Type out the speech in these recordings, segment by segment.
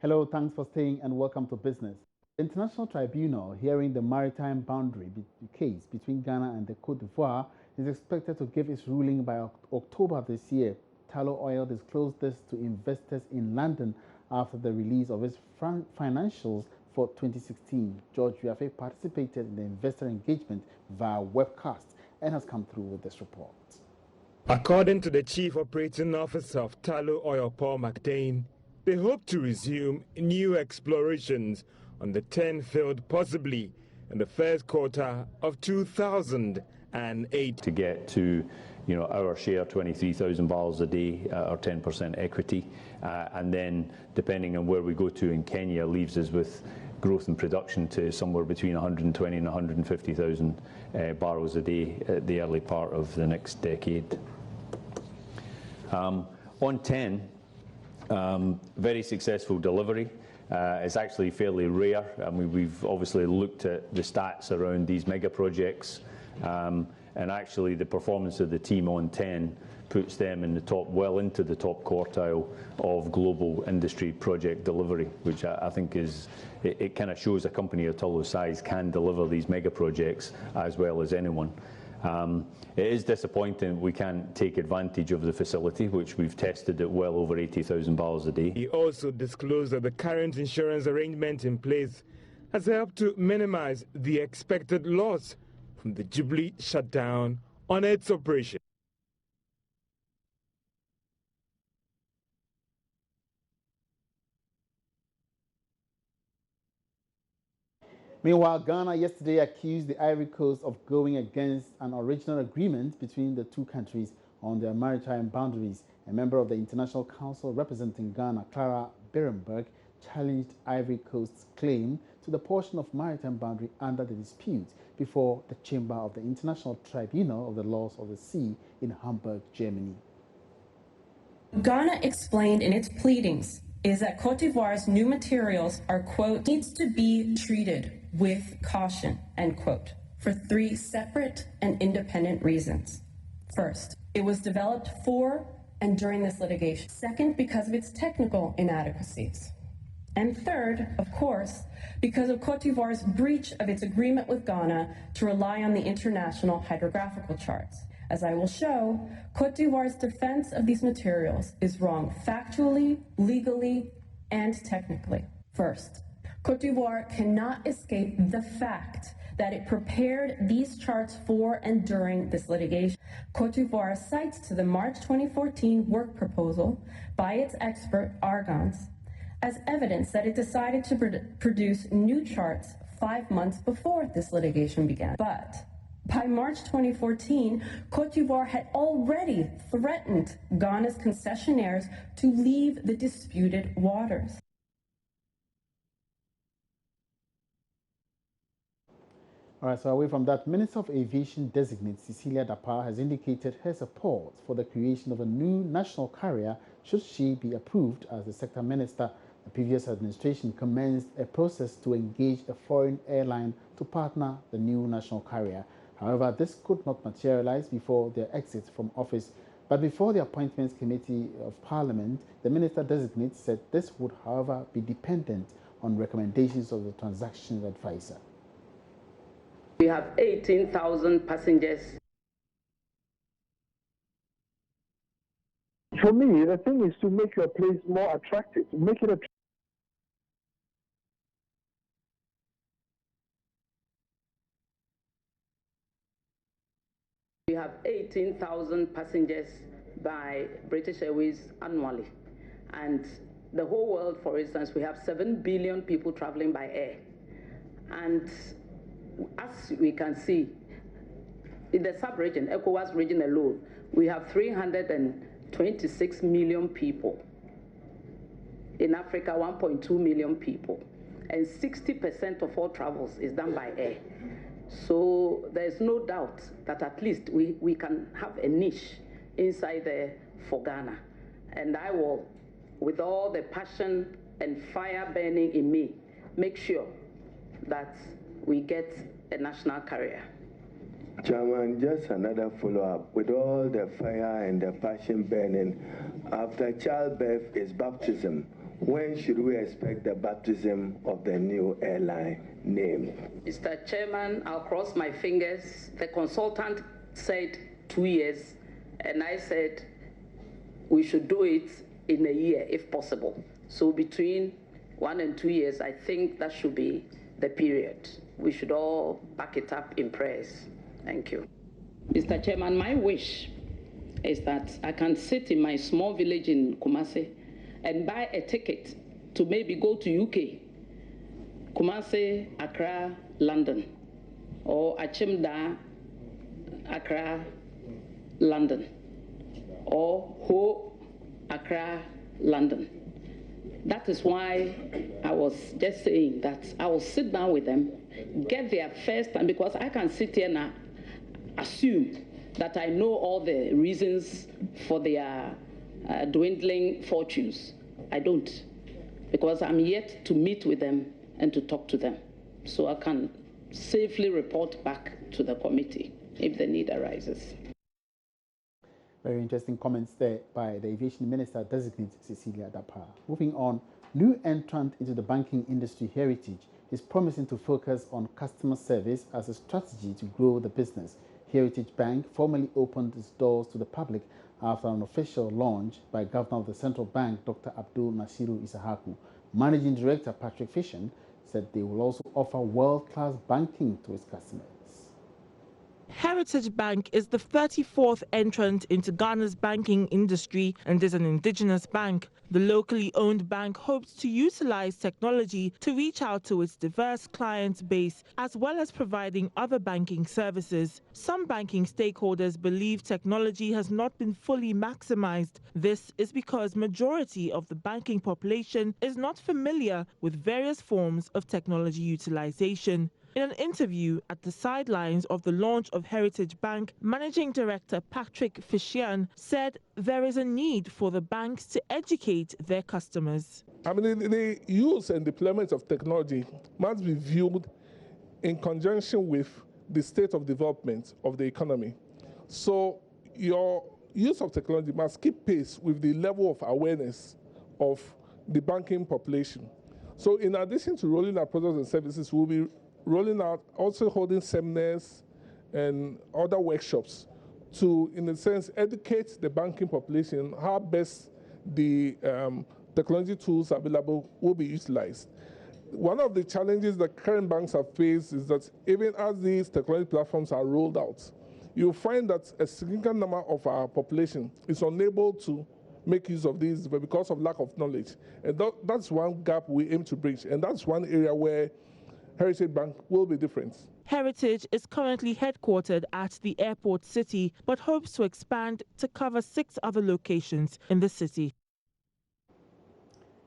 Hello, thanks for staying and welcome to Business. The International Tribunal hearing the maritime boundary case between Ghana and the Côte d'Ivoire is expected to give its ruling by October this year. Tullow Oil disclosed this to investors in London after the release of its financials for 2016. George Wiafe participated in the investor engagement via webcast and has come through with this report. According to the Chief Operating Officer of Tullow Oil, Paul McDane, they hope to resume new explorations on the 10 field possibly in the first quarter of 2008. To get to, our share, 23,000 barrels a day, or 10% equity, and then depending on where we go to in Kenya, leaves us with growth in production to somewhere between 120 and 150,000 barrels a day at the early part of the next decade. On 10, very successful delivery. It's actually fairly rare. I mean, we've obviously looked at the stats around these mega projects, and actually the performance of the team on 10 puts them in the top, well into the top quartile of global industry project delivery, which I think is, it kind of shows a company of Tullow's size can deliver these mega projects as well as anyone. It is disappointing we can't take advantage of the facility, which we've tested at well over 80,000 barrels a day. He also disclosed that the current insurance arrangement in place has helped to minimize the expected loss from the Jubilee shutdown on its operation. Meanwhile, Ghana yesterday accused the Ivory Coast of going against an original agreement between the two countries on their maritime boundaries. A member of the International Council representing Ghana, Clara Berenberg, challenged Ivory Coast's claim to the portion of maritime boundary under the dispute before the chamber of the International Tribunal of the Laws of the Sea in Hamburg, Germany. Ghana explained in its pleadings is that Côte d'Ivoire's new materials are, quote, needs to be treated with caution, end quote, for 3 separate and independent reasons. First, it was developed for and during this litigation. Second, because of its technical inadequacies. And third, of course, because of Côte d'Ivoire's breach of its agreement with Ghana to rely on the international hydrographical charts. As I will show, Côte d'Ivoire's defense of these materials is wrong factually, legally, and technically. First, Côte d'Ivoire cannot escape the fact that it prepared these charts for and during this litigation. Côte d'Ivoire cites to the March 2014 work proposal by its expert Argans as evidence that it decided to produce new charts 5 months before this litigation began. But by March 2014, Côte d'Ivoire had already threatened Ghana's concessionaires to leave the disputed waters. All right, so away from that, Minister of Aviation designate Cecilia Dapar has indicated her support for the creation of a new national carrier should she be approved as the sector minister. The previous administration commenced a process to engage a foreign airline to partner the new national carrier. However, this could not materialize before their exit from office. But before the Appointments Committee of Parliament, the minister-designate said this would, however, be dependent on recommendations of the transactions advisor. We have 18,000 passengers. For me, the thing is to make your place more attractive, make it attractive. We have 18,000 passengers by British Airways annually. And the whole world, for instance, we have 7 billion people traveling by air. And as we can see, in the sub-region, ECOWAS region alone, we have 326 million people. In Africa, 1.2 million people. And 60% of all travels is done by air. So there's no doubt that at least we can have a niche inside there for Ghana. And I will, with all the passion and fire burning in me, make sure that we get a national carrier. Chairman, just another follow-up. With all the fire and the passion burning, after childbirth is baptism. When should we expect the baptism of the new airline name? Mr. Chairman, I'll cross my fingers. The consultant said 2 years, and I said we should do it in a year if possible. So between 1 and 2 years, I think that should be the period. We should all back it up in prayers. Thank you. Mr. Chairman, my wish is that I can sit in my small village in Kumasi and buy a ticket to maybe go to UK, Kumasi, Accra, London, or Achimda, Accra, London, or Ho, Accra, London. That is why I was just saying that I will sit down with them, get their first time, because I can sit here and assume that I know all the reasons for their dwindling fortunes. I don't, because I'm yet to meet with them and to talk to them, so I can safely report back to the committee if the need arises. Very interesting comments there by the Aviation Minister Designate Cecilia Dapaah. Moving on, new entrant into the banking industry, Heritage, is promising to focus on customer service as a strategy to grow the business. Heritage Bank formally opened its doors to the public after an official launch by Governor of the Central Bank, Dr. Abdul Nasiru Isahaku. Managing Director Patrick Fission said they will also offer world-class banking to its customers. Heritage Bank is the 34th entrant into Ghana's banking industry and is an indigenous bank. The locally owned bank hopes to utilize technology to reach out to its diverse client base, as well as providing other banking services. Some banking stakeholders believe technology has not been fully maximized. This is because majority of the banking population is not familiar with various forms of technology utilization. In an interview at the sidelines of the launch of Heritage Bank, Managing Director Patrick Fission said there is a need for the banks to educate their customers. I mean, the use and deployment of technology must be viewed in conjunction with the state of development of the economy. So your use of technology must keep pace with the level of awareness of the banking population. So in addition to rolling out products and services, we'll be rolling out, also holding seminars and other workshops to, in a sense, educate the banking population how best the technology tools available will be utilized. One of the challenges that current banks have faced is that even as these technology platforms are rolled out, you'll find that a significant number of our population is unable to make use of these because of lack of knowledge. And that's one gap we aim to bridge, and that's one area where Heritage Bank will be different. Heritage is currently headquartered at the airport city, but hopes to expand to cover 6 other locations in the city.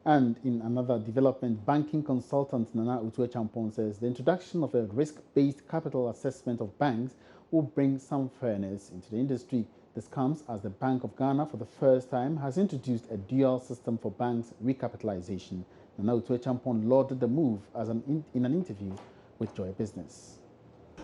And in another development, banking consultant Nana Utuechampong says the introduction of a risk-based capital assessment of banks will bring some fairness into the industry. This comes as the Bank of Ghana, for the first time, has introduced a dual system for banks' recapitalization. Nana Utuechampong lauded the move as in an interview with Joy Business.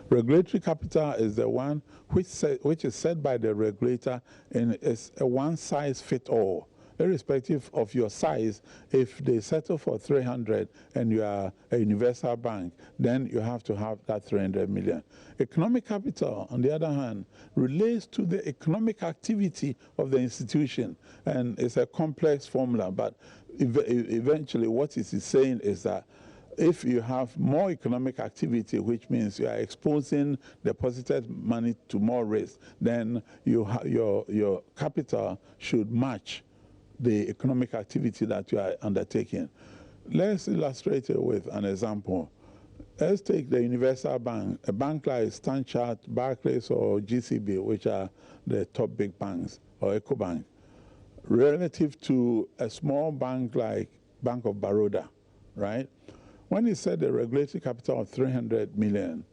Regulatory capital is the one which is set by the regulator, and is a one-size-fits-all. Irrespective of your size, if they settle for 300 and you are a universal bank, then you have to have that 300 million. Economic capital, on the other hand, relates to the economic activity of the institution, and it's a complex formula, but eventually what it is saying is that if you have more economic activity, which means you are exposing deposited money to more risk, then your capital should match the economic activity that you are undertaking. Let's illustrate it with an example. Let's take the universal bank, a bank like Standard Chartered, Barclays, or GCB, which are the top big banks, or EcoBank, relative to a small bank like Bank of Baroda, right? When you set the regulatory capital of 300 million,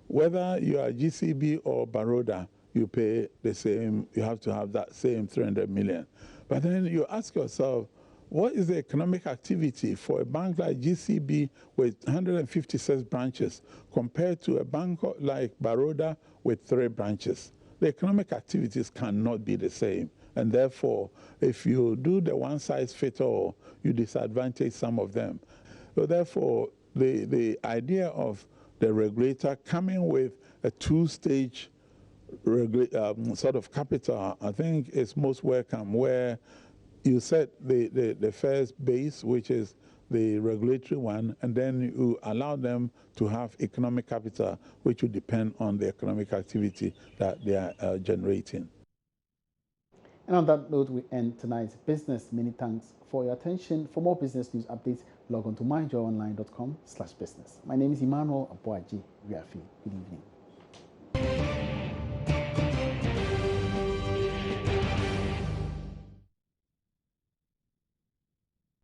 whether you are GCB or Baroda, you pay the same, you have to have that same 300 million. But then you ask yourself, what is the economic activity for a bank like GCB with 156 branches compared to a bank like Baroda with 3 branches? The economic activities cannot be the same. And therefore, if you do the one-size-fits-all, you disadvantage some of them. So therefore, the idea of the regulator coming with a two-stage sort of capital, I think is most welcome, where you set the first base, which is the regulatory one, and then you allow them to have economic capital, which will depend on the economic activity that they are generating. And on that note, we end tonight's business. Many thanks for your attention. For more business news updates, log on to myjoyonline.com/business. My name is Emmanuel Abuaji Riafi. Good evening.